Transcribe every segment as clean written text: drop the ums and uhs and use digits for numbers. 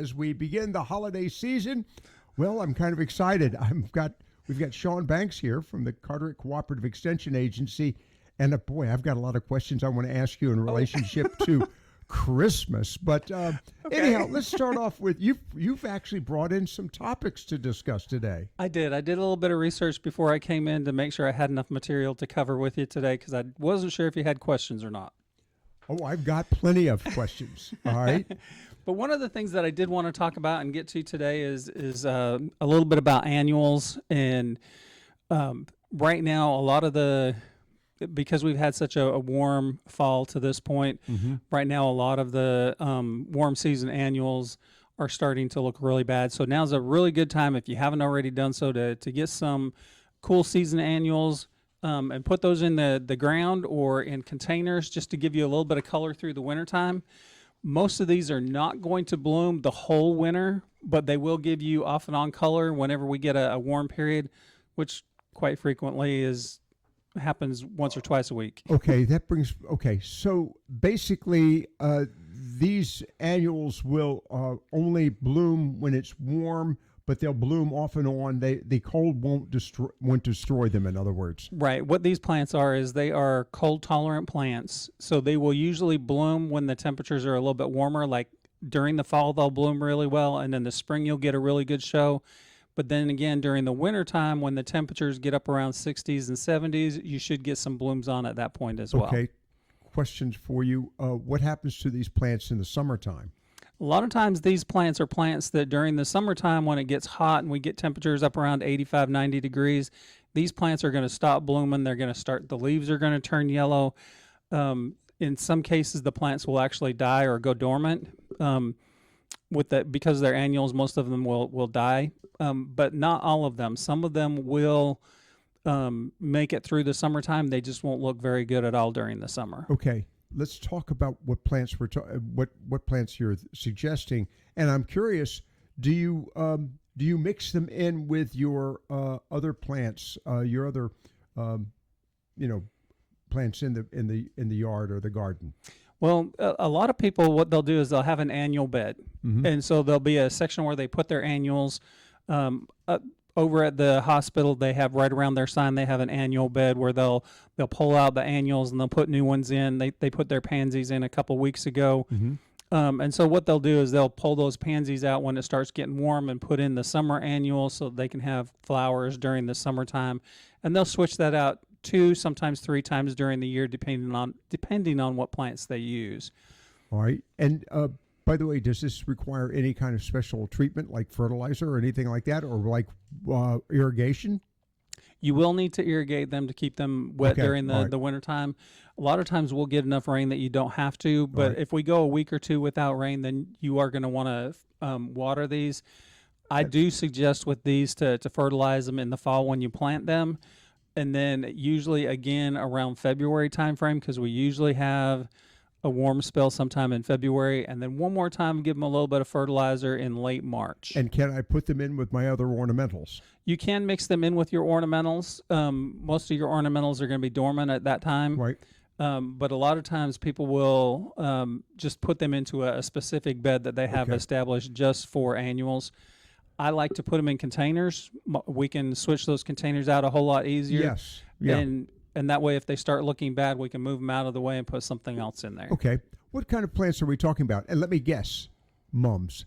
as we begin the holiday season. Well, I'm kind of excited. We've got Sean Banks here from the Carteret Cooperative Extension Agency, and boy, I've got a lot of questions I want to ask you in relationship to Christmas. But anyhow, let's start off with you've actually brought in some topics to discuss today. I did a little bit of research before I came in to make sure I had enough material to cover with you today because I wasn't sure if you had questions or not. Oh, I've got plenty of questions. All right. But one of the things that I did want to talk about and get to today is a little bit about annuals. And right now, a lot of because we've had such a warm fall to this point, right now a lot of the warm season annuals are starting to look really bad. So now's a really good time, if you haven't already done so, to get some cool season annuals and put those in the ground or in containers just to give you a little bit of color through the wintertime. Most of these are not going to bloom the whole winter, but they will give you off and on color whenever we get a warm period, which quite frequently happens once or twice a week. Okay, so basically these annuals will only bloom when it's warm, but they'll bloom off and on. The cold won't destroy them, in other words. Right. What these plants is they are cold tolerant plants. So they will usually bloom when the temperatures are a little bit warmer. Like during the fall, they'll bloom really well. And then the spring, you'll get a really good show. But then again, during the winter time, when the temperatures get up around 60s and 70s, you should get some blooms on at that point as well. Okay. Questions for you. What happens to these plants in the summertime? A lot of times these plants are plants that during the summertime when it gets hot and we get temperatures up around 85, 90 degrees, these plants are going to stop blooming. They're going to the leaves are going to turn yellow. In some cases, the plants will actually die or go dormant. Because they're annuals, most of them will die, but not all of them. Some of them will make it through the summertime. They just won't look very good at all during the summer. Okay. Let's talk about what plants what plants you're suggesting, and I'm curious. Do you mix them in with your other plants, your other plants in the yard or the garden? Well, a lot of people, what they'll do is they'll have an annual bed, and so there'll be a section where they put their annuals. Over at the hospital, they have right around their sign, they have an annual bed where they'll pull out the annuals and they'll put new ones in. They put their pansies in a couple weeks ago. And so what they'll do is they'll pull those pansies out when it starts getting warm and put in the summer annuals so they can have flowers during the summertime. And they'll switch that out 2, sometimes 3 times during the year, depending on what plants they use. All right. And by the way, does this require any kind of special treatment like fertilizer or anything like that, or like irrigation? You will need to irrigate them to keep them wet during the wintertime. A lot of times we'll get enough rain that you don't have to, but if we go a week or 2 without rain, then you are going to want to water these. I do suggest with these to fertilize them in the fall when you plant them, and then usually again around February timeframe, because we usually have a warm spell sometime in February, and then one more time give them a little bit of fertilizer in late March. And can I put them in with my other ornamentals? You can mix them in with your ornamentals. Most of your ornamentals are going to be dormant at that time. Right. But a lot of times people will just put them into a specific bed that they have established just for annuals. I like to put them in containers. We can switch those containers out a whole lot easier. Yes. Yeah. And that way, if they start looking bad, we can move them out of the way and put something else in there. Okay. What kind of plants are we talking about? And let me guess, mums.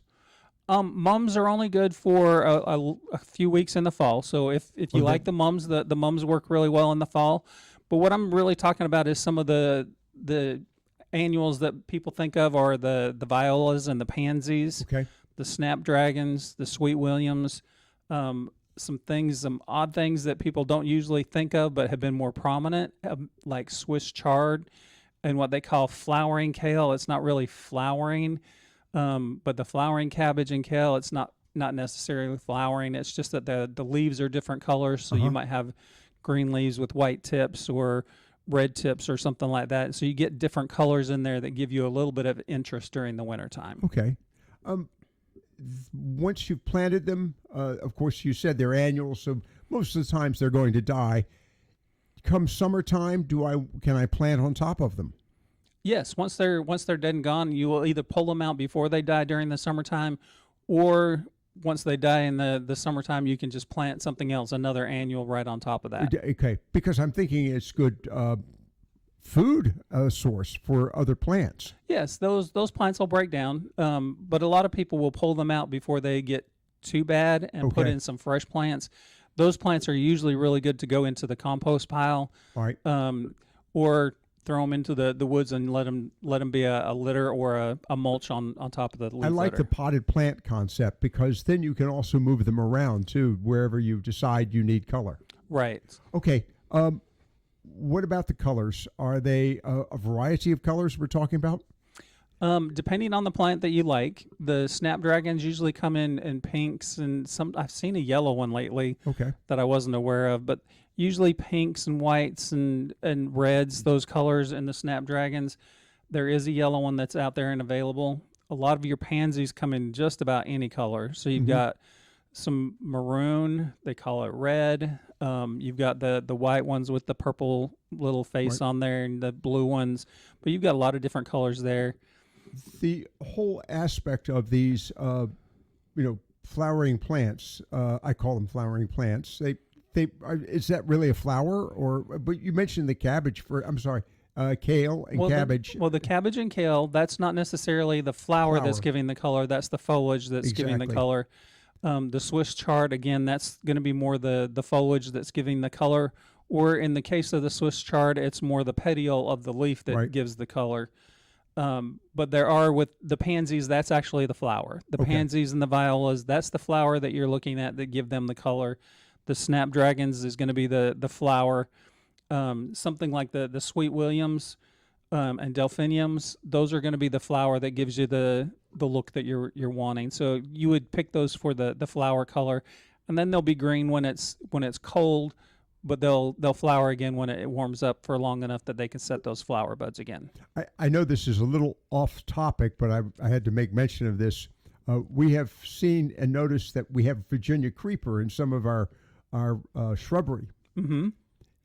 Mums are only good for a few weeks in the fall. So if you like the mums, the mums work really well in the fall. But what I'm really talking about is some of the annuals that people think of are the violas and the pansies, the snapdragons, the sweet williams, some odd things that people don't usually think of but have been more prominent, like Swiss chard and what they call flowering kale. It's not really flowering, but the flowering cabbage and kale, it's not necessarily flowering. It's just that the leaves are different colors, so you might have green leaves with white tips or red tips or something like that. So you get different colors in there that give you a little bit of interest during the wintertime. Okay. Once you've planted them, of course, you said they're annual, so most of the times they're going to die. Come summertime, can I plant on top of them? Yes, once they're dead and gone, you will either pull them out before they die during the summertime, or once they die in the summertime, you can just plant something else, another annual right on top of that. Okay, because I'm thinking it's good food source for other plants. Yes, those plants will break down, but a lot of people will pull them out before they get too bad and put Okay. in some fresh plants. Those plants are usually really good to go into the compost pile, All right. or throw them into the woods and let them be a litter or a mulch on top of the leaf I like litter. the potted plant concept because then you can also move them around too, wherever you decide you need color. Right. Okay. What about the colors? Are they a variety of colors we're talking about? Depending on the plant that you like, the snapdragons usually come in pinks, and some I've seen a yellow one lately Okay. that I wasn't aware of, but usually pinks and whites and reds, those colors in the snapdragons. There is a yellow one that's out there and available. A lot of your pansies come in just about any color. So you've got some maroon, they call it red. You've got the white ones with the purple little face on there, and the blue ones, but you've got a lot of different colors there. The whole aspect of these, flowering plants. I call them flowering plants. Is that really a flower, or? But you mentioned the cabbage kale and cabbage. The cabbage and kale, that's not necessarily the flower that's Flower. giving the color. That's the foliage that's giving the Exactly. color. The Swiss chard, again, that's going to be more the foliage that's giving the color. Or in the case of the Swiss chard, it's more the petiole of the leaf that Right. gives the color. But there are with the pansies, that's actually the flower. The Okay. pansies and the violas, that's the flower that you're looking at that give them the color. The snapdragons is going to be the flower. Something like the Sweet Williams and delphiniums, those are going to be the flower that gives you the look that you're wanting. So you would pick those for the flower color, and then they'll be green when it's cold, but they'll flower again when it warms up for long enough that they can set those flower buds again. I know this is a little off topic, but I had to make mention of this. We have seen and noticed that we have Virginia creeper in some of our shrubbery. Mm-hmm.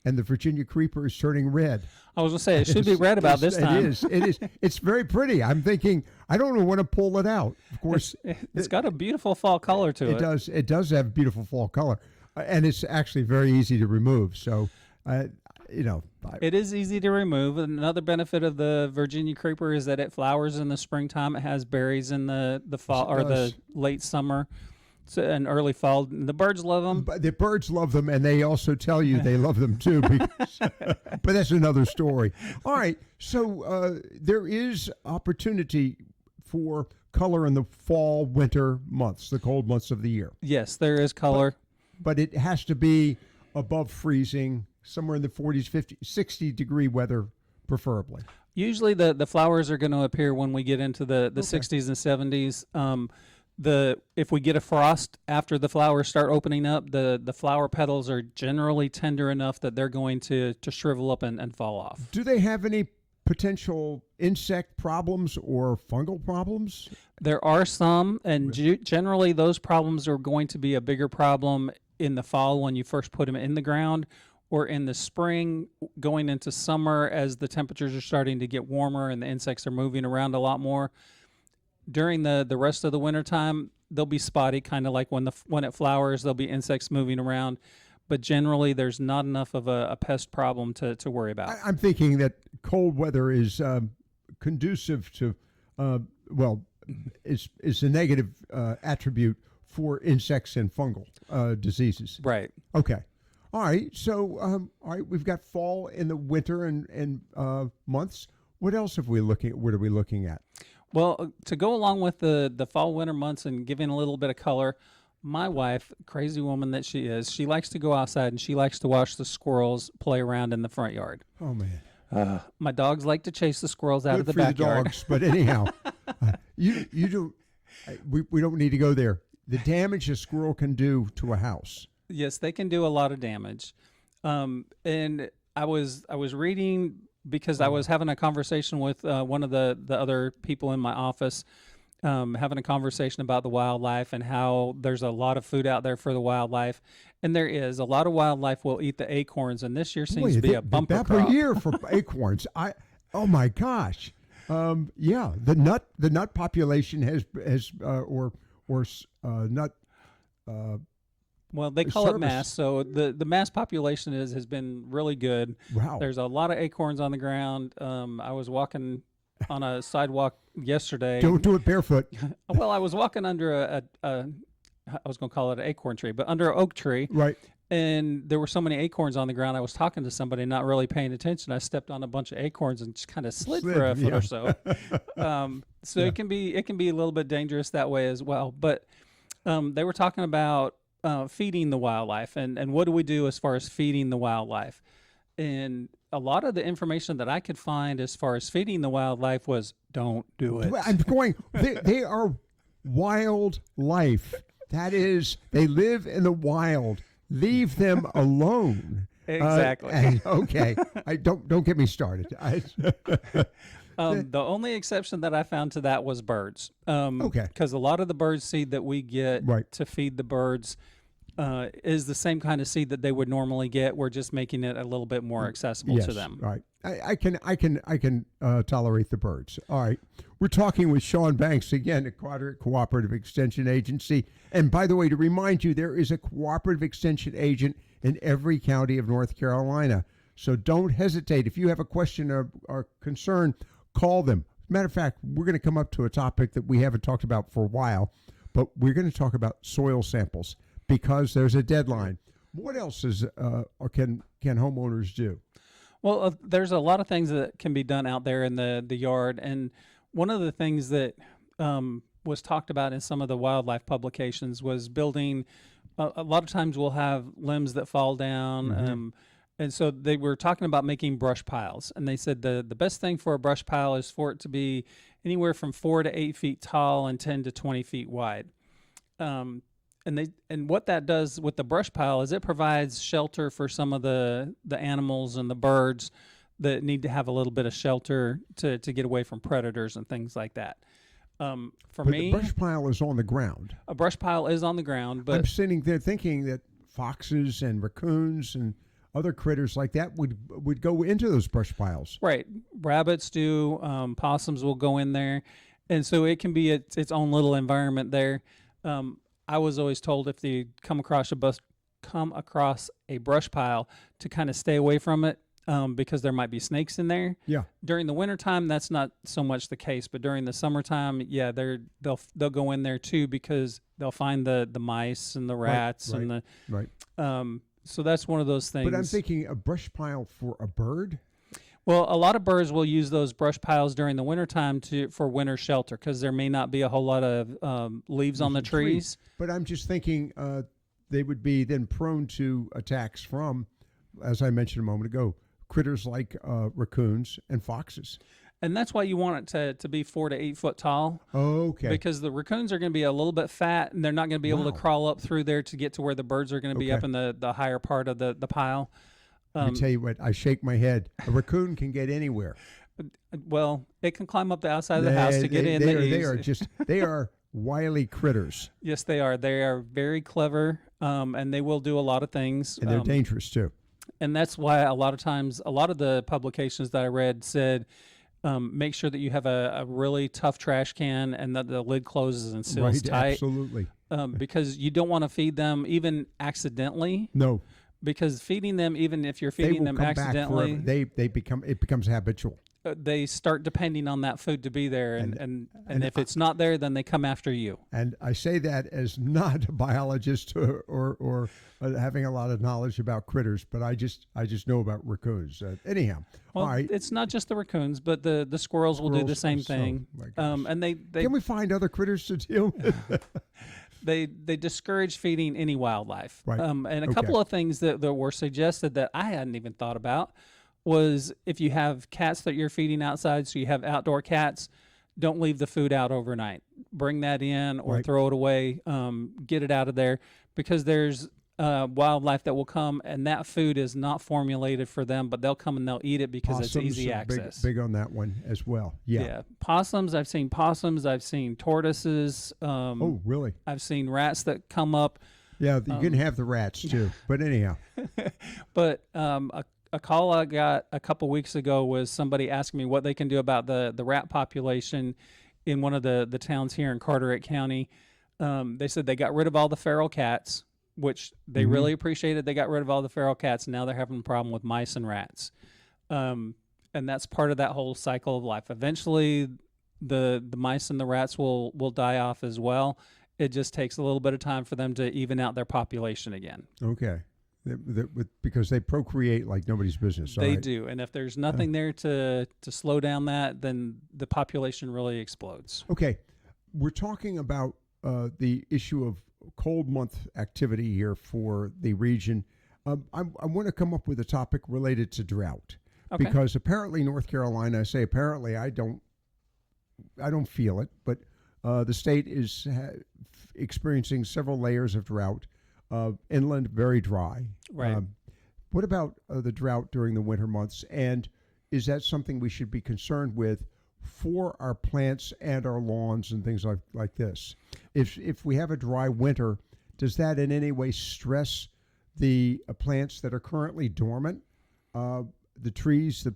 And the Virginia creeper is turning red. I was going to say, it should be red about this time. It is. It is. It's very pretty. I'm thinking, I don't want to pull it out. Of course, It's got a beautiful fall color to it. it does. It does have beautiful fall color, and it's actually very easy to remove. So, It is easy to remove. Another benefit of the Virginia creeper is that it flowers in the springtime. It has berries in the fall or the does. late summer and early fall. The birds love them. but the birds love them, and they also tell you they love them too. Because, but that's another story. All right. So there is opportunity for color in the fall, winter months, the cold months of the year. Yes, there is color. But it has to be above freezing, somewhere in the 40s, 50, 60-degree weather, preferably. Usually the flowers are going to appear when we get into the 60s and 70s. If we get a frost after the flowers start opening up, the flower petals are generally tender enough that they're going to shrivel up and fall off. Do they have any potential insect problems or fungal problems? There are some, and generally those problems are going to be a bigger problem in the fall when you first put them in the ground, or in the spring going into summer as the temperatures are starting to get warmer and the insects are moving around a lot more. During the rest of the wintertime, they'll be spotty, kind of like when it flowers, there'll be insects moving around. But generally, there's not enough of a pest problem to worry about. I'm thinking that cold weather is conducive to, is a negative attribute for insects and fungal diseases. Right. Okay. All right. So, all right, we've got fall in the winter and months. What else what are we looking at? Well, to go along with the fall, winter months and giving a little bit of color, my wife, crazy woman that she is, she likes to go outside and she likes to watch the squirrels play around in the front yard. Oh, man. My dogs like to chase the squirrels out of the Good for backyard. the dogs, but anyhow, you don't. We don't need to go there. The damage a squirrel can do to a house. Yes, they can do a lot of damage. And I was reading because I was having a conversation with one of the other people in my office, having a conversation about the wildlife and how there's a lot of food out there for the wildlife. And there is. A lot of wildlife will eat the acorns, and this year seems to be a bumper that crop. per year for acorns. Oh my gosh. Yeah, the nut population has or not. Well, they call it Service. mass. So the mass population has been really good. Wow. There's a lot of acorns on the ground. I was walking on a sidewalk yesterday. Don't do it barefoot. Well, I was walking under I was going to call it an acorn tree, but under an oak tree, Right. and there were so many acorns on the ground. I was talking to somebody, not really paying attention. I stepped on a bunch of acorns and just kind of slid for a foot yeah. or so. So it can be a little bit dangerous that way as well. But they were talking about feeding the wildlife and what do we do as far as feeding the wildlife. And a lot of the information that I could find as far as feeding the wildlife was don't do it. Well, I'm going. They are wildlife. That is, they live in the wild. Leave them alone. Exactly. Okay. I don't get me started. The only exception that I found to that was birds. Okay. Because a lot of the bird seed that we get Right. to feed the birds is the same kind of seed that they would normally get. We're just making it a little bit more accessible Yes. to them. All right. I can tolerate the birds. All right. We're talking with Sean Banks again, at Carteret Cooperative Extension Agency. And by the way, to remind you, there is a cooperative extension agent in every county of North Carolina. So don't hesitate. If you have a question or concern, call them. Matter of fact, we're going to come up to a topic that we haven't talked about for a while, but we're going to talk about soil samples because there's a deadline. What else or can homeowners do? Well, there's a lot of things that can be done out there in the yard. And one of the things that was talked about in some of the wildlife publications was building. A lot of times we'll have limbs that fall down. Mm-hmm. And so they were talking about making brush piles. And they said the best thing for a brush pile is for it to be anywhere from 4 to 8 feet tall and 10 to 20 feet wide. And what that does with the brush pile is it provides shelter for some of the animals and the birds that need to have a little bit of shelter to get away from predators and things like that. For But me, the brush pile is on the ground. a brush pile is on the ground, I'm but sitting there thinking that foxes and raccoons and other critters like that would go into those brush piles. right, rabbits do, possums will go in there, and so it can be its own little environment there. I was always told if you come across a brush pile to kind of stay away from it because there might be snakes in there. Yeah. During the wintertime, that's not so much the case, but during the summertime, yeah, they'll go in there too because they'll find the mice and the rats and the Right. so that's one of those things. But I'm thinking a brush pile for a bird. Well, a lot of birds will use those brush piles during the wintertime for winter shelter because there may not be a whole lot of leaves on the trees. But I'm just thinking they would be then prone to attacks from, as I mentioned a moment ago, critters like raccoons and foxes. And that's why you want it to be 4 to 8 foot tall. Okay. Because the raccoons are going to be a little bit fat and they're not going to be able to crawl up through there to get to where the birds are going to be Okay. up in the higher part of the pile. Let me tell you what, I shake my head. A raccoon can get anywhere. Well, it can climb up the outside of the house to get in. They are wily critters, Yes, they are. They are very clever, and they will do a lot of things. and they're dangerous too. And that's why a lot of times, a lot of the publications that I read said, make sure that you have a really tough trash can and that the lid closes and seals tight. Absolutely. Because you don't want to feed them even accidentally. No, Because feeding them, even if you're they feeding will them come back accidentally, forever. It becomes habitual. they start depending on that food to be there. And if it's not there, then they come after you. And I say that as not a biologist or having a lot of knowledge about critters, but I just know about raccoons. Anyhow, Well, all right. it's not just the raccoons, but the squirrels will do the Squirrels same also, thing. my gosh. And they Can we find other critters to deal with? they discourage feeding any wildlife. Right. And a Okay. couple of things that were suggested that I hadn't even thought about was if you have cats that you're feeding outside, so you have outdoor cats, don't leave the food out overnight. Bring that in or Right. throw it away. Get it out of there because there's wildlife that will come and that food is not formulated for them, but they'll come and they'll eat it because it's easy are access. Big on that one as well. Yeah. Possums. I've seen possums. I've seen tortoises. Oh, really? I've seen rats that come up. Yeah, you can have the rats too. But anyhow, But a call I got a couple weeks ago was somebody asking me what they can do about the rat population in one of the towns here in Carteret County. They said they got rid of all the feral cats, which they really appreciated. They got rid of all the feral cats, and now they're having a problem with mice and rats. And that's part of that whole cycle of life. Eventually, the mice and the rats will die off as well. It just takes a little bit of time for them to even out their population again. Okay. Because they procreate like nobody's business. They do, and if there's nothing there to slow down that, then the population really explodes. Okay, we're talking about the issue of cold month activity here for the region. I want to come up with a topic related to drought, because apparently North Carolina, I say apparently, I don't feel it, but the state is experiencing several layers of drought. Inland, very dry. Right. What about the drought during the winter months? And is that something we should be concerned with for our plants and our lawns and things like this? If we have a dry winter, does that in any way stress the plants that are currently dormant? The trees,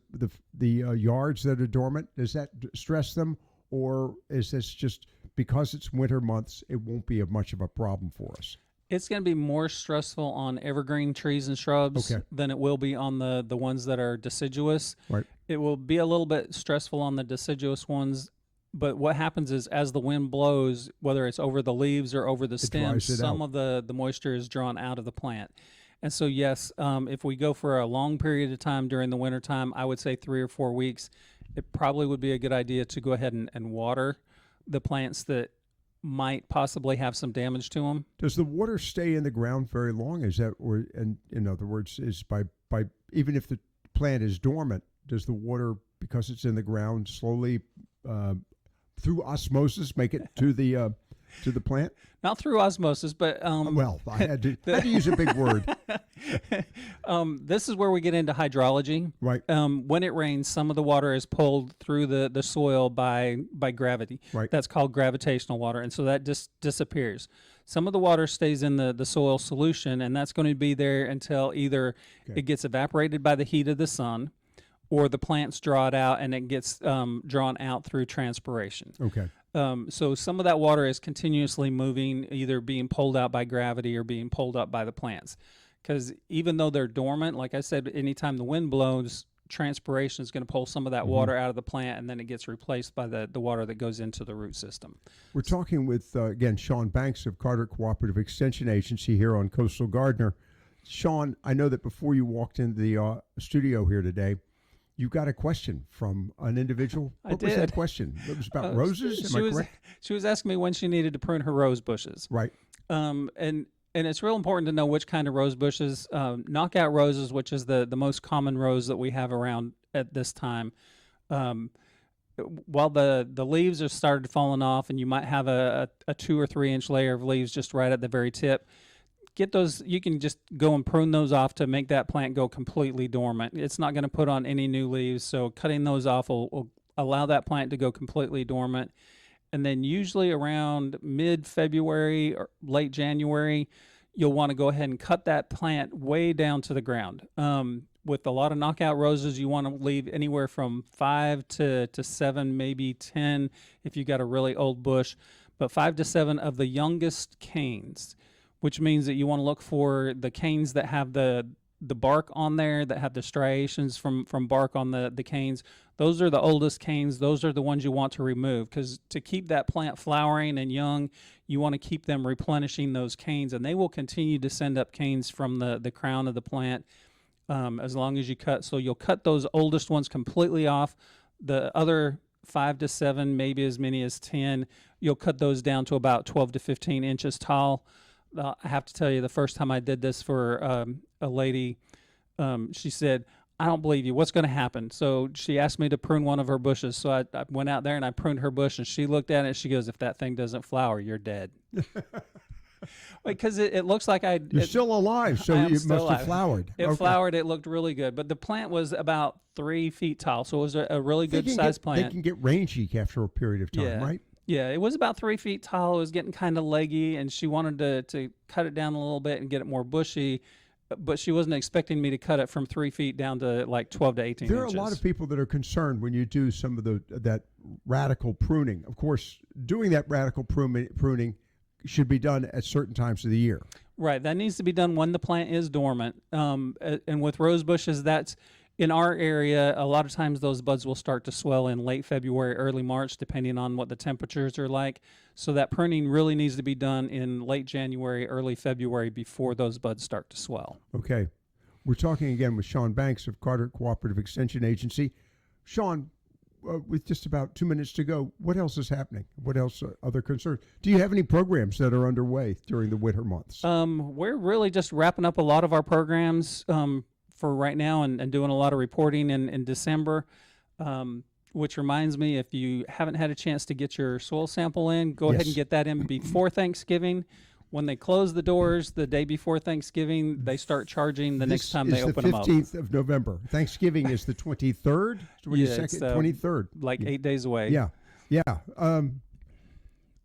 the yards that are dormant, does that stress them? Or is this just because it's winter months, it won't be much of a problem for us? It's going to be more stressful on evergreen trees and shrubs than it will be on the ones that are deciduous. Right. It will be a little bit stressful on the deciduous ones, but what happens is as the wind blows, whether it's over the leaves or over the stems, some of the moisture is drawn out of the plant. And so, yes, if we go for a long period of time during the wintertime, I would say 3 or 4 weeks, it probably would be a good idea to go ahead and water the plants that might possibly have some damage to them. Does the water stay in the ground very long? Is that, or in other words, is by even if the plant is dormant, does the water, because it's in the ground, slowly through osmosis make it to the plant? Not through osmosis, but well, I had to use a big word. This is where we get into hydrology. Right. When it rains, some of the water is pulled through the soil by gravity. Right. That's called gravitational water, and so that just disappears. Some of the water stays in the soil solution, and that's going to be there until either it gets evaporated by the heat of the sun, or the plants draw it out and it gets drawn out through transpiration. Okay. So some of that water is continuously moving, either being pulled out by gravity or being pulled up by the plants. Because even though they're dormant, like I said, anytime the wind blows, transpiration is going to pull some of that water out of the plant, and then it gets replaced by the water that goes into the root system. We're talking with, again, Sean Banks of Carteret Cooperative Extension Agency here on Coastal Gardener. Sean, I know that before you walked into the studio here today, you got a question from an individual. What was that question? It was about roses? Am I correct? She was asking me when she needed to prune her rose bushes. Right. And it's real important to know which kind of rose bushes. Knockout roses, which is the most common rose that we have around at this time. While the leaves have started falling off and you might have a 2 or 3 inch layer of leaves just right at the very tip, get those. You can just go and prune those off to make that plant go completely dormant. It's not going to put on any new leaves, so cutting those off will allow that plant to go completely dormant. And then usually around mid-February or late January, you'll want to go ahead and cut that plant way down to the ground. With a lot of knockout roses, you want to leave anywhere from 5 to 7, maybe 10 if you got a really old bush, but 5 to 7 of the youngest canes, which means that you want to look for the canes that have the bark on there, that have the striations from bark on the canes. Those are the oldest canes. Those are the ones you want to remove, because to keep that plant flowering and young, you want to keep them replenishing those canes, and they will continue to send up canes from the crown of the plant as long as you cut. So you'll cut those oldest ones completely off. The other 5 to 7, maybe as many as 10, you'll cut those down to about 12 to 15 inches tall. I have to tell you, the first time I did this for a lady, she said, "I don't believe you. What's going to happen?" So she asked me to prune one of her bushes. So I went out there and I pruned her bush, and she looked at it and she goes, "If that thing doesn't flower, you're dead." Because it looks like You're still alive, so it must have flowered. It flowered. It looked really good. But the plant was about 3 feet tall, so it was a really good sized plant. They can get rangy after a period of time, right? Yeah, it was about 3 feet tall. It was getting kind of leggy, and she wanted to cut it down a little bit and get it more bushy, but she wasn't expecting me to cut it from 3 feet down to like 12 to 18 There are inches. a lot of people that are concerned when you do some of that radical pruning. Of course, doing that radical pruning should be done at certain times of the year. Right. That needs to be done when the plant is dormant. And with rose bushes, that's in our area. A lot of times those buds will start to swell in late February, early March, depending on what the temperatures are like. So that pruning really needs to be done in late January, early February before those buds start to swell. Okay. We're talking again with Sean Banks of Carteret Cooperative Extension Agency. Sean, with just about 2 minutes to go, what else is happening? What else are other concerns? Do you have any programs that are underway during the winter months? We're really just wrapping up a lot of our programs for right now and doing a lot of reporting in December, which reminds me, if you haven't had a chance to get your soil sample in, go ahead and get that in before Thanksgiving. When they close the doors the day before Thanksgiving, they start charging the next time they open them up. This is the 15th of November. Thanksgiving is the 23rd, 22nd, 23rd. Like 8 days away. Yeah, yeah.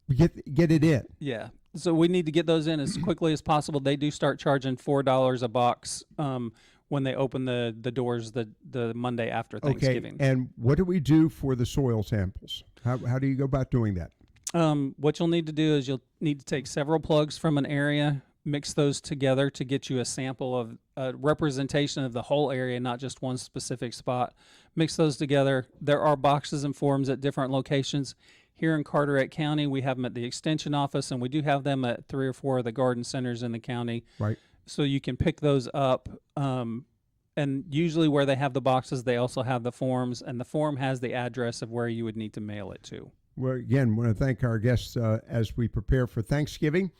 Get it in. Yeah. So we need to get those in as quickly as possible. They do start charging $4 a box when they open the doors the Monday after Thanksgiving. Okay, and what do we do for the soil samples? How do you go about doing that? What you'll need to do is you'll need to take several plugs from an area, mix those together to get you a sample of a representation of the whole area, not just one specific spot. Mix those together. There are boxes and forms at different locations. Here in Carteret County, we have them at the Extension office, and we do have them at 3 or 4 of the garden centers in the county. Right. So you can pick those up. And usually where they have the boxes, they also have the forms, and the form has the address of where you would need to mail it to. Well, again, want to thank our guests as we prepare for Thanksgiving.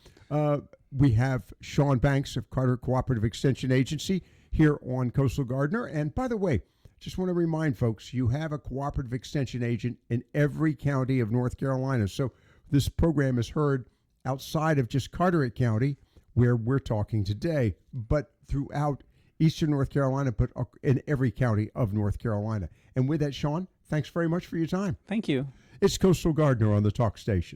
We have Sean Banks of Carteret Cooperative Extension Agency here on Coastal Gardener. And by the way, just want to remind folks, you have a cooperative extension agent in every county of North Carolina. So this program is heard outside of just Carteret County, where we're talking today, but throughout Eastern North Carolina, but in every county of North Carolina. And with that, Sean, thanks very much for your time. Thank you. It's Coastal Gardener on the Talk Station.